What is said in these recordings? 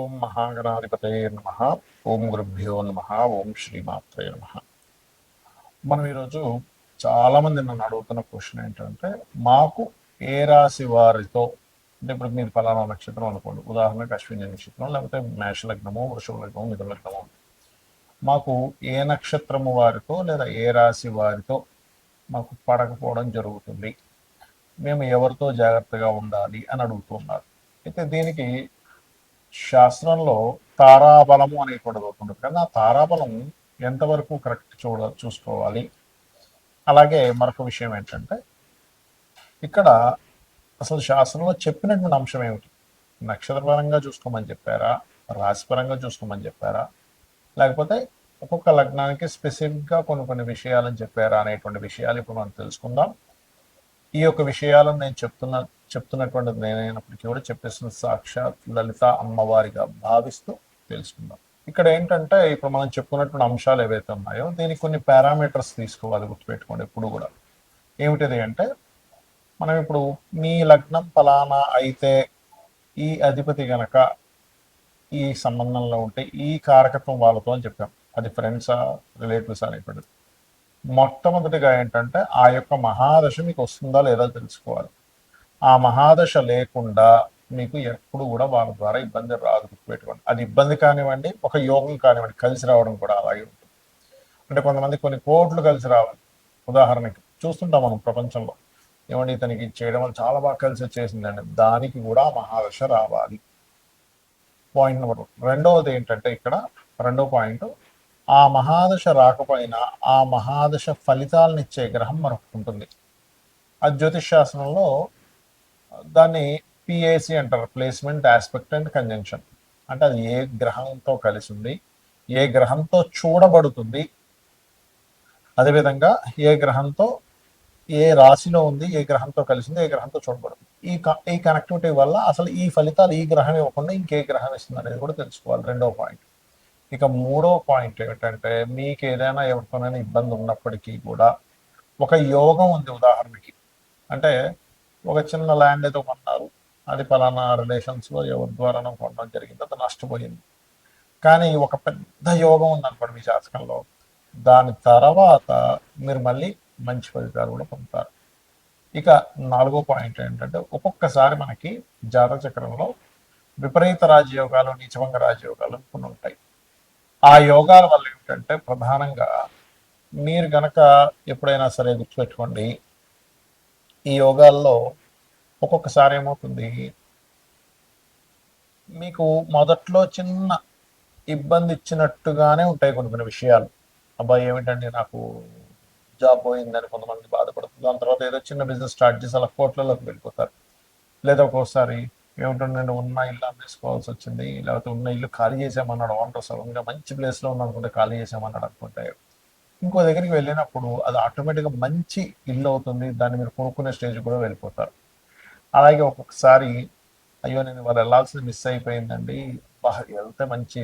ఓం మహాగణాధిపతయే నమః. ఓం గురుభ్యో నమః. ఓం శ్రీమాత్రే నమః. మనం ఈరోజు చాలా మంది నన్ను అడుగుతున్న క్వశ్చన్ ఏంటంటే, మాకు ఏ రాశి వారితో అంటే ఇప్పుడు మీరు ఫలానా నక్షత్రం అనుకోండి, ఉదాహరణకు అశ్విని నక్షత్రం, లేకపోతే మేష లగ్నము, వృషభ లగ్నము, మిథున లగ్నము, మాకు ఏ నక్షత్రము వారితో లేదా ఏ రాశి వారితో మాకు పడకపోవడం జరుగుతుంది, మేము ఎవరితో జాగ్రత్తగా ఉండాలి అని అడుగుతున్నారు. అయితే దీనికి శాస్త్రంలో తారాబలము అనేటువంటిది ఉంటుంది కానీ ఆ తారాబలం ఎంతవరకు కరెక్ట్ చూసుకోవాలి. అలాగే మరొక విషయం ఏంటంటే, ఇక్కడ అసలు శాస్త్రంలో చెప్పినటువంటి అంశం ఏమిటి? నక్షత్రపరంగా చూసుకోమని చెప్పారా, రాశిపరంగా చూసుకోమని చెప్పారా, లేకపోతే ఒక్కొక్క లగ్నానికి స్పెసిఫిక్గా కొన్ని కొన్ని విషయాలని చెప్పారా అనేటువంటి విషయాలు ఇప్పుడు మనం తెలుసుకుందాం. ఈ యొక్క విషయాలను నేను చెప్తున్నటువంటి నేనైనప్పటికీ కూడా చెప్పేస్తున్న సాక్షాత్ లలిత అమ్మవారిగా భావిస్తూ తెలుసుకుందాం. ఇక్కడ ఏంటంటే ఇప్పుడు మనం చెప్పుకున్నటువంటి అంశాలు ఏవైతే ఉన్నాయో దీనికి కొన్ని పారామీటర్స్ తీసుకోవాలి, గుర్తుపెట్టుకోండి ఎప్పుడు కూడా. ఏమిటిది అంటే, మనం ఇప్పుడు మీ లగ్నం ఫలానా అయితే ఈ అధిపతి గనక ఈ సంబంధంలో ఉంటే ఈ కారకత్వం వాళ్ళతో అని చెప్పాం. అది ఫ్రెండ్సా రిలేటివ్స్ అనేటువంటిది. మొట్టమొదటిగా ఏంటంటే ఆ యొక్క మహాదశ మీకు వస్తుందా లేదా తెలుసుకోవాలి. ఆ మహాదశ లేకుండా మీకు ఎప్పుడు కూడా వాళ్ళ ద్వారా ఇబ్బంది రాదు, గుర్తుపెట్టుకోండి. అది ఇబ్బంది కానివ్వండి, ఒక యోగం కానివ్వండి, కలిసి రావడం కూడా అలాగే ఉంటుంది. అంటే కొంతమంది కొన్ని కోట్లు కలిసి రావాలి. ఉదాహరణకి చూస్తుంటాం మనం ప్రపంచంలో, ఏమండి ఇతనికి చేయడం వల్ల చాలా బాగా కలిసి వచ్చేసిందండి, దానికి కూడా మహాదశ రావాలి. Point number 1. రెండవది ఏంటంటే, ఇక్కడ రెండో పాయింట్, ఆ మహాదశ రాకపోయినా ఆ మహాదశ ఫలితాలను ఇచ్చే గ్రహం మనకు ఉంటుంది. అది జ్యోతిష్ శాస్త్రంలో దాన్ని పిఏసి అంటారు, ప్లేస్మెంట్ ఆస్పెక్ట్ అండ్ కంజంక్షన్. అంటే అది ఏ గ్రహంతో కలిసి ఉంది, ఏ గ్రహంతో చూడబడుతుంది, అదేవిధంగా ఏ గ్రహంతో ఏ రాశిలో ఉంది, ఏ గ్రహంతో కలిసింది, ఏ గ్రహంతో చూడబడుతుంది. ఈ కనెక్టివిటీ వల్ల అసలు ఈ ఫలితాలు ఈ గ్రహం ఇవ్వకుండా ఇంకే గ్రహం ఇస్తుంది అనేది కూడా తెలుసుకోవాలి. రెండో పాయింట్. ఇక మూడో పాయింట్ ఏమిటంటే, మీకు ఏదైనా ఎవరితోనైనా ఇబ్బంది ఉన్నప్పటికీ కూడా ఒక యోగం ఉంది. ఉదాహరణకి అంటే ఒక చిన్న ల్యాండ్ ఏదో కొన్నారు, అది పలానా రిలేషన్స్లో ఎవరి ద్వారానో కొనడం జరిగింది, అది నష్టపోయింది. కానీ ఒక పెద్ద యోగం ఉందనుకోండి మీ జాతకంలో, దాని తర్వాత మీరు మళ్ళీ మంచి ఫలితాలు కూడా పొందుతారు. ఇక నాలుగో పాయింట్ ఏంటంటే, ఒక్కొక్కసారి మనకి జాతక చక్రంలో విపరీత రాజయోగాలు, నీచభంగ రాజయోగాలు కొన్ని ఉంటాయి. ఆ యోగాల వల్ల ఏమిటంటే, ప్రధానంగా మీరు గనక ఎప్పుడైనా సరే గుర్తుపెట్టుకోండి, ఈ యోగాల్లో ఒక్కొక్కసారి ఏమవుతుంది, మీకు మొదట్లో చిన్న ఇబ్బంది ఇచ్చినట్టుగానే ఉంటాయి కొన్ని కొన్ని విషయాలు. అబ్బాయి ఏమిటండి నాకు జాబ్ పోయిందని కొంతమంది బాధపడుతుంది, దాని తర్వాత ఏదో చిన్న బిజినెస్ స్టార్ట్ చేసి అలా కోట్లలోకి వెళ్ళిపోతారు. లేదా ఒక్కోసారి ఏమిటంటే ఉన్న ఇల్లు అమ్మేసుకోవాల్సి వచ్చింది, లేకపోతే ఉన్న ఇల్లు ఖాళీ చేసామన్నాడు ఓనర్, సడన్గా మంచి ప్లేస్లో ఉందనుకుంటే ఖాళీ చేసామన్నాడు అనుకుంటే ఇంకో దగ్గరికి వెళ్ళినప్పుడు అది ఆటోమేటిక్గా మంచి ఇల్లు అవుతుంది, దాన్ని మీరు కొనుక్కునే స్టేజ్ కూడా వెళ్ళిపోతారు. అలాగే ఒక్కొక్కసారి అయ్యో నేను వాళ్ళు వెళ్ళాల్సింది మిస్ అయిపోయిందండి, వెళ్తే మంచి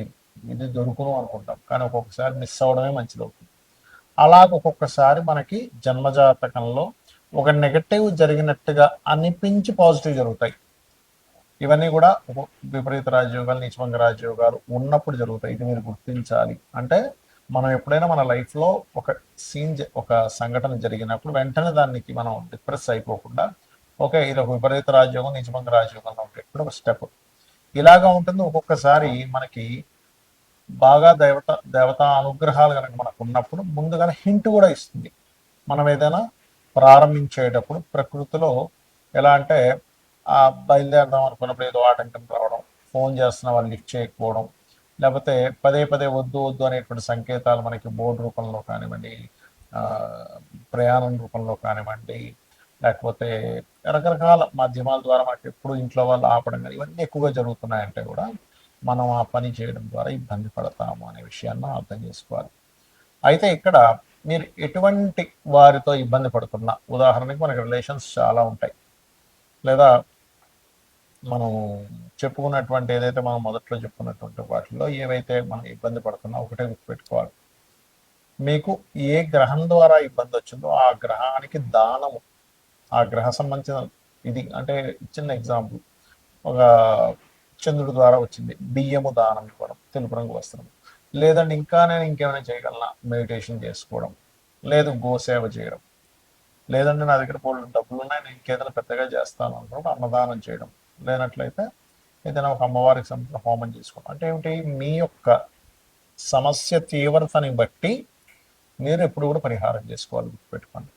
ఇది దొరుకును అనుకుంటాం, కానీ ఒక్కొక్కసారి మిస్ అవ్వడమే మంచిది అవుతుంది. అలాగ ఒక్కొక్కసారి మనకి జన్మజాతకంలో ఒక నెగటివ్ జరిగినట్టుగా అనిపించి పాజిటివ్ జరుగుతాయి. ఇవన్నీ కూడా విపరీత రాజయోగాలు, నీచభంగ రాజయోగాలు ఉన్నప్పుడు జరుగుతాయి. ఇది మీరు గుర్తించాలి. అంటే మనం ఎప్పుడైనా మన లైఫ్లో ఒక సంఘటన జరిగినప్పుడు వెంటనే దానికి మనం డిప్రెస్ అయిపోకుండా, ఓకే ఇది ఒక విపరీత రాజయోగం, నీచభంగ రాజయోగంలో ఉంటాయి, ఇప్పుడు ఒక స్టెప్ ఇలాగా ఉంటుంది. ఒక్కొక్కసారి మనకి బాగా దేవతా అనుగ్రహాలు కనుక మనకు ఉన్నప్పుడు ముందుగానే హింట్ కూడా ఇస్తుంది. మనం ఏదైనా ప్రారంభించేటప్పుడు ప్రకృతిలో ఎలా అంటే, బయలుదేరదాం అనుకున్నప్పుడు ఏదో ఆటంకం రావడం, ఫోన్ చేస్తున్న వాళ్ళు లిఫ్ట్ చేయకపోవడం, లేకపోతే పదే పదే వద్దు వద్దు అనేటువంటి సంకేతాలు మనకి బోర్డు రూపంలో కానివ్వండి, ప్రయాణం రూపంలో కానివ్వండి, లేకపోతే రకరకాల మాధ్యమాల ద్వారా మనకి ఎప్పుడు ఇంట్లో వాళ్ళు ఆపడం కానీ ఇవన్నీ ఎక్కువగా జరుగుతున్నాయంటే కూడా మనం ఆ పని చేయడం ద్వారా ఇబ్బంది పడతాము అనే విషయాన్ని అర్థం చేసుకోవాలి. అయితే ఇక్కడ మీరు ఎటువంటి వారితో ఇబ్బంది పడుతున్నా, ఉదాహరణకి మనకి రిలేషన్స్ చాలా ఉంటాయి, లేదా మనం చెప్పుకున్నటువంటి ఏదైతే మనం మొదట్లో చెప్పుకున్నటువంటి వాటిల్లో ఏవైతే మనం ఇబ్బంది పడుతున్నా ఒకటే గుర్తుపెట్టుకోవాలి, మీకు ఏ గ్రహం ద్వారా ఇబ్బంది వచ్చిందో ఆ గ్రహానికి దానము, ఆ గ్రహ సంబంధించిన ఇది అంటే చిన్న ఎగ్జాంపుల్, ఒక చంద్రుడి ద్వారా వచ్చింది, బియ్యము దానం ఇవ్వడం, తెలుపు రంగు వస్త్రం. లేదంటే ఇంకా నేను ఇంకేమైనా చేయగలనా, మెడిటేషన్ చేసుకోవడం, లేదు గోసేవ చేయడం, లేదంటే నా దగ్గర బోల్డు డబ్బులు ఉన్నాయి నేను ఇంకేదైనా పెద్దగా చేస్తాను అనుకుంటే అన్నదానం చేయడం, లేనట్లయితే ఏదైనా ఒక అమ్మవారికి సంబంధించిన హోమం చేసుకోవడం. అంటే ఏమిటి, మీ యొక్క సమస్య తీవ్రతని బట్టి మీరు ఎప్పుడు కూడా పరిహారం చేసుకోవాలి, గుర్తుపెట్టుకోండి.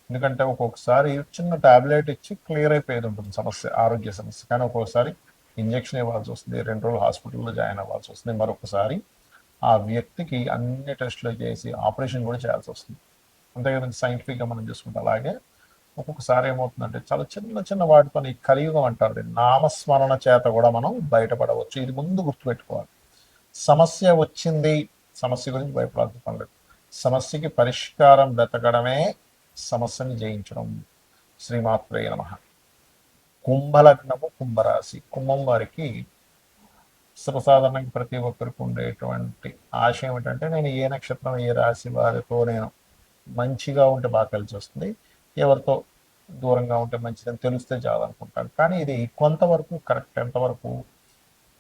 ఎందుకంటే ఒక్కొక్కసారి చిన్న టాబ్లెట్ ఇచ్చి క్లియర్ అయిపోయేది ఉంటుంది సమస్య, ఆరోగ్య సమస్య. కానీ ఒక్కొక్కసారి ఇంజక్షన్ ఇవ్వాల్సి వస్తుంది, 2 రోజులు హాస్పిటల్లో జాయిన్ అవ్వాల్సి వస్తుంది, మరొకసారి ఆ వ్యక్తికి అన్ని టెస్టులు చేసి ఆపరేషన్ కూడా చేయాల్సి వస్తుంది. అంతే కదండి, సైంటిఫిక్గా మనం చూసుకుంటే. అలాగే ఒక్కొక్కసారి ఏమవుతుందంటే చాలా చిన్న చిన్న వాటితో, ఈ కలియుగం అంటారు దీన్ని, నామస్మరణ చేత కూడా మనం బయటపడవచ్చు. ఇది ముందు గుర్తుపెట్టుకోవాలి. సమస్య వచ్చింది, సమస్య గురించి భయపడాల్సిన పని లేదు. సమస్యకి పరిష్కారం వెతకడమే సమస్యని జయించడం. శ్రీమాత్రే నమః. కుంభలగ్నము, కుంభరాశి. కుంభం వారికి సర్వసాధారణంగా ప్రతి ఒక్కరికి ఉండేటువంటి ఆశ ఏమిటంటే, నేను ఏ నక్షత్రం ఏ రాశి వారితో నేను మంచిగా ఉంటే బాగా కలిసి వస్తుంది, ఎవరితో దూరంగా ఉంటే మంచిదని తెలిస్తే చాలనుకుంటాను. కానీ ఇది కొంతవరకు కరెక్ట్. ఎంతవరకు,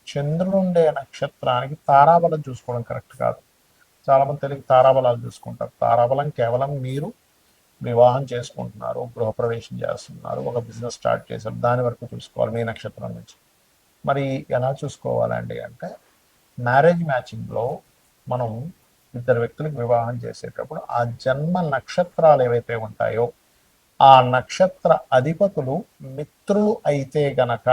చంద్రుడు ఉండే నక్షత్రానికి తారాబలం చూసుకోవడం కరెక్ట్ కాదు. చాలామంది తెలియక తారాబలాలు చూసుకుంటారు. తారాబలం కేవలం మీరు వివాహం చేసుకుంటున్నారు, గృహప్రవేశం చేస్తున్నారు, ఒక బిజినెస్ స్టార్ట్ చేశారు, దాని వరకు చూసుకోవాలి మీ నక్షత్రం నుంచి. మరి ఎలా చూసుకోవాలండి అంటే, మ్యారేజ్ మ్యాచింగ్లో మనం ఇద్దరు వ్యక్తులకు వివాహం చేసేటప్పుడు ఆ జన్మ నక్షత్రాలు ఏవైతే ఉంటాయో ఆ నక్షత్ర అధిపతులు మిత్రులు అయితే గనక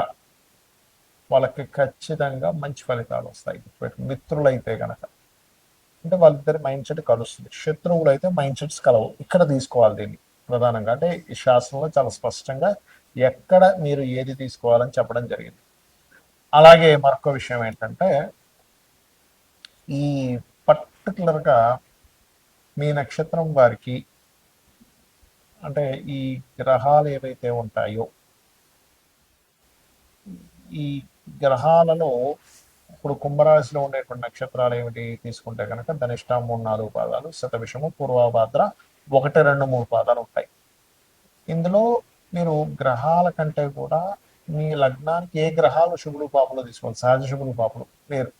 వాళ్ళకి ఖచ్చితంగా మంచి ఫలితాలు వస్తాయి. మిత్రులు అయితే గనక అంటే వాళ్ళిద్దరి మైండ్ సెట్ కలుస్తుంది. శత్రువులు అయితే మైండ్ సెట్స్ కలవు. ఇక్కడ తీసుకోవాలి దీన్ని ప్రధానంగా. అంటే ఈ శాస్త్రంలో చాలా స్పష్టంగా ఎక్కడ మీరు ఏది తీసుకోవాలని చెప్పడం జరిగింది. అలాగే మరొక విషయం ఏంటంటే, ఈ పర్టికులర్గా మీ నక్షత్రం వారికి అంటే ఈ గ్రహాలు ఏవైతే ఉంటాయో, ఈ గ్రహాలలో ఇప్పుడు కుంభరాశిలో ఉండేటువంటి నక్షత్రాలు ఏమిటి తీసుకుంటే కనుక, ధనిష్ట 3-4 పాదాలు, శతభిషము, పూర్వభాద్ర 1-2-3 పాదాలు ఉంటాయి. ఇందులో మీరు గ్రహాల కంటే కూడా మీ లగ్నానికి ఏ గ్రహాలు శుభులు పాపులు తీసుకోవాలి. సహజ శుభులు పాపులు లేరు.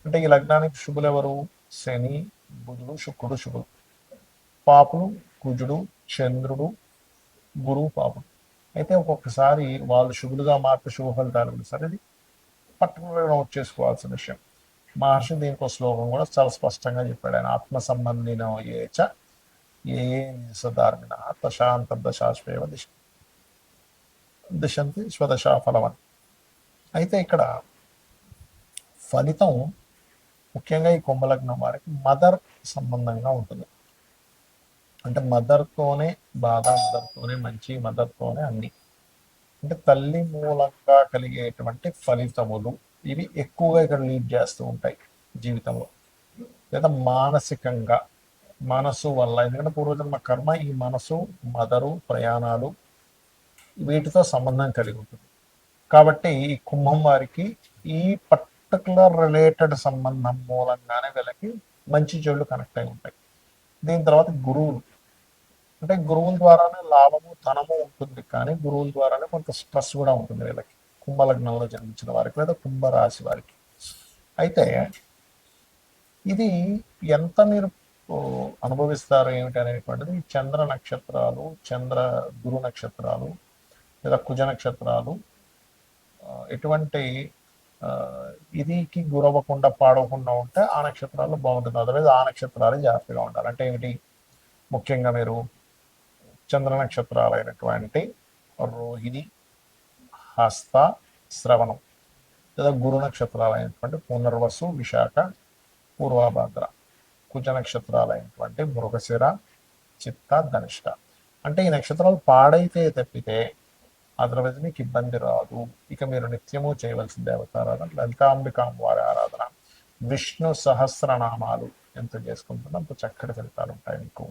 అంటే ఈ లగ్నానికి శుభులు ఎవరు, శని, బుధుడు, శుక్రుడు శుభులు. పాపులు కుజుడు, చంద్రుడు, గురువు పాపులు. అయితే ఒక్కొక్కసారి వాళ్ళు శుభులుగా మార్పు శుభ ఫలితాలు కూడా. సరే, ఇది పర్టికులర్గా నోట్ చేసుకోవాల్సిన విషయం. మహర్షి దీనికి ఒక శ్లోకం కూడా చాలా స్పష్టంగా చెప్పాడు ఆయన. ఆత్మ సంబంధినో ఏచ ఏ నిసధార్మిన దశాంతర్దశాశ్వేవ దిశంతి స్వదశా ఫలవన్. అయితే ఇక్కడ ఫలితం ముఖ్యంగా ఈ కుంభలగ్నం వారికి మదర్ సంబంధంగా ఉంటుంది. అంటే మదర్తోనే బాధ, మదర్తోనే మంచి, మదర్తోనే అన్ని. అంటే తల్లి మూలంగా కలిగేటువంటి ఫలితములు ఇవి ఎక్కువగా ఇక్కడ లీడ్ చేస్తూ ఉంటాయి జీవితంలో. లేదా మానసికంగా, మనసు వల్ల, ఎందుకంటే పూర్వజన్మ కర్మ ఈ మనసు, మదరు, ప్రయాణాలు వీటితో సంబంధం కలిగి ఉంటుంది. కాబట్టి ఈ కుంభం వారికి ఈ పర్టికులర్ రిలేటెడ్ సంబంధం మూలంగానే వీళ్ళకి మంచి చెడులు కనెక్ట్ అయి ఉంటాయి. దీని తర్వాత గురువులు. అంటే గురువుల ద్వారానే లాభము, ధనము ఉంటుంది, కానీ గురువుల ద్వారానే కొంత స్ట్రెస్ కూడా ఉంటుంది వీళ్ళకి, కుంభలగ్నంలో జన్మించిన వారికి లేదా కుంభరాశి వారికి. అయితే ఇది ఎంత మీరు అనుభవిస్తారు ఏమిటి అనేటువంటిది చంద్ర నక్షత్రాలు, చంద్ర గురు నక్షత్రాలు లేదా కుజ నక్షత్రాలు ఎటువంటి ఇదికి గురవ్వకుండా, పాడవకుండా ఉంటే ఆ నక్షత్రాలు బాగుంటుంది. అదర్వైజ్ ఆ నక్షత్రాలు జాగ్రత్తగా ఉండాలి. అంటే ఏమిటి, ముఖ్యంగా మీరు చంద్ర నక్షత్రాలైనటువంటి రోహిణి, హస్త, శ్రవణం, లేదా గురు నక్షత్రాలైనటువంటి పునర్వసు, విశాఖ, పూర్వభాద్ర, కుజ నక్షత్రాలైనటువంటి మృగశిర, చిత్త, ధనిష్ట. అంటే ఈ నక్షత్రాలు పాడైతే తప్పితే అదర్వైజ్ మీకు ఇబ్బంది రాదు. ఇక మీరు నిత్యము చేయవలసిన దేవతారాధన లలితాంబికాం వారి ఆరాధన, విష్ణు సహస్రనామాలు ఎంత చేసుకుంటున్నా అంత చక్కటి ఫలితాలు ఉంటాయి మీకు.